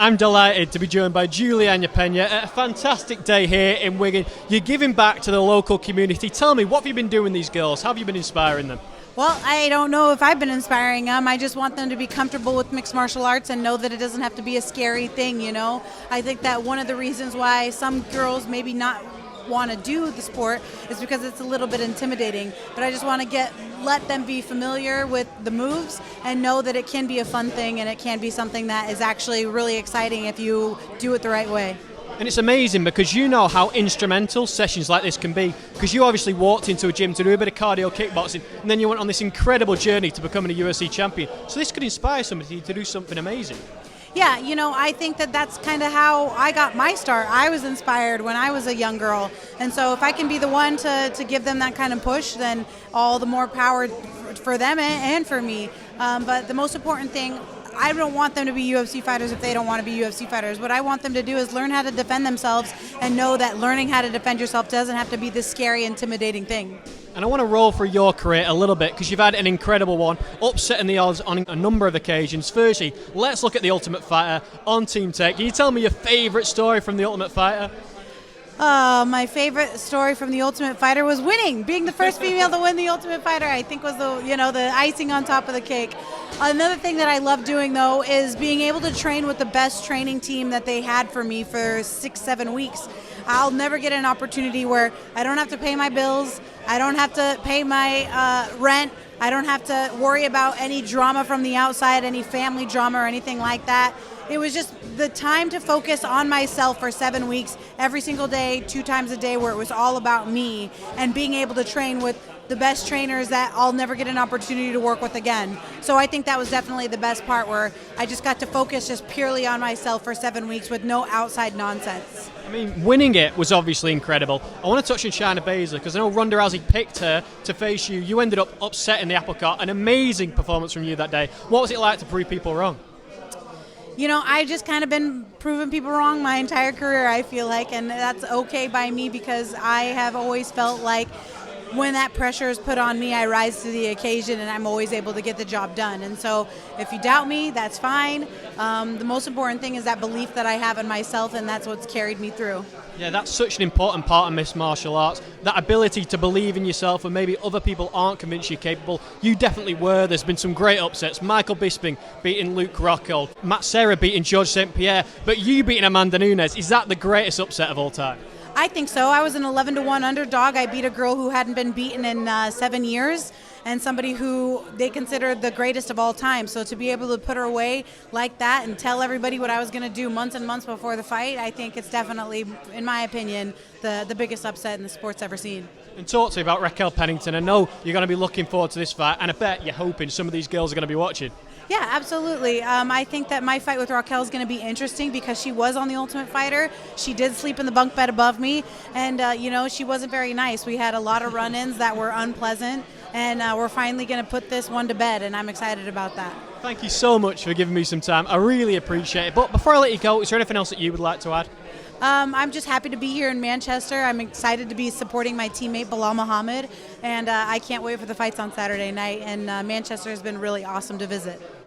I'm delighted to be joined by Julianna Pena at a fantastic day here in Wigan. You're giving back to the local community. Tell me, what have you been doing these girls? How have you been inspiring them? Well, I don't know if I've been inspiring them. I just want them to be comfortable with mixed martial arts and know that it doesn't have to be a scary thing, you know? I think that one of the reasons why some girls maybe not want to do the sport is because it's a little bit intimidating. But I just want to let them be familiar with the moves and know that it can be a fun thing and it can be something that is actually really exciting if you do it the right way. And it's amazing because you know how instrumental sessions like this can be, because you obviously walked into a gym to do a bit of cardio kickboxing and then you went on this incredible journey to becoming a UFC champion. So this could inspire somebody to do something amazing. Yeah, you know, I think that that's kind of how I got my start. I was inspired when I was a young girl. And so if I can be the one to give them that kind of push, then all the more power for them and for me. But the most important thing, I don't want them to be UFC fighters if they don't want to be UFC fighters. What I want them to do is learn how to defend themselves and know that learning how to defend yourself doesn't have to be this scary, intimidating thing. And I want to roll through your career a little bit because you've had an incredible one, upsetting the odds on a number of occasions. Firstly, let's look at The Ultimate Fighter on Team Tech. Can you tell me your favourite story from The Ultimate Fighter? My favorite story from The Ultimate Fighter was winning, being the first female to win The Ultimate Fighter. I think was the icing on top of the cake. Another thing that I love doing though is being able to train with the best training team that they had for me for 6-7 weeks. I'll never get an opportunity where I don't have to pay my bills, I don't have to pay my rent, I don't have to worry about any drama from the outside, any family drama or anything like that. It was just the time to focus on myself for 7 weeks, every single day, 2 times a day, where it was all about me and being able to train with the best trainers that I'll never get an opportunity to work with again. So I think that was definitely the best part, where I just got to focus just purely on myself for 7 weeks with no outside nonsense. I mean, winning it was obviously incredible. I want to touch on Shayna Baszler because I know Ronda Rousey picked her to face you. You ended up upsetting the apple cart. An amazing performance from you that day. What was it like to prove people wrong? You know, I just kind of been proving people wrong my entire career, I feel like, and that's okay by me because I have always felt like when that pressure is put on me, I rise to the occasion and I'm always able to get the job done. And so if you doubt me, that's fine. The most important thing is that belief that I have in myself, and that's what's carried me through. Yeah, that's such an important part of mixed martial arts. That ability to believe in yourself when maybe other people aren't convinced you're capable. You definitely were. There's been some great upsets. Michael Bisping beating Luke Rockhold, Matt Serra beating George St. Pierre, but you beating Amanda Nunes. Is that the greatest upset of all time? I think so. I was an 11-1 underdog. I beat a girl who hadn't been beaten in 7 years, and somebody who they considered the greatest of all time. So to be able to put her away like that and tell everybody what I was going to do months and months before the fight, I think it's definitely, in my opinion, the biggest upset in the sport's ever seen. And talk to me about Raquel Pennington. I know you're going to be looking forward to this fight, and I bet you're hoping some of these girls are going to be watching. Yeah, absolutely. I think that my fight with Raquel is going to be interesting because she was on The Ultimate Fighter. She did sleep in the bunk bed above me, and she wasn't very nice. We had a lot of run-ins that were unpleasant, and we're finally going to put this one to bed, and I'm excited about that. Thank you so much for giving me some time. I really appreciate it. But before I let you go, is there anything else that you would like to add? I'm just happy to be here in Manchester. I'm excited to be supporting my teammate Bilal Muhammad, and I can't wait for the fights on Saturday night. And Manchester has been really awesome to visit.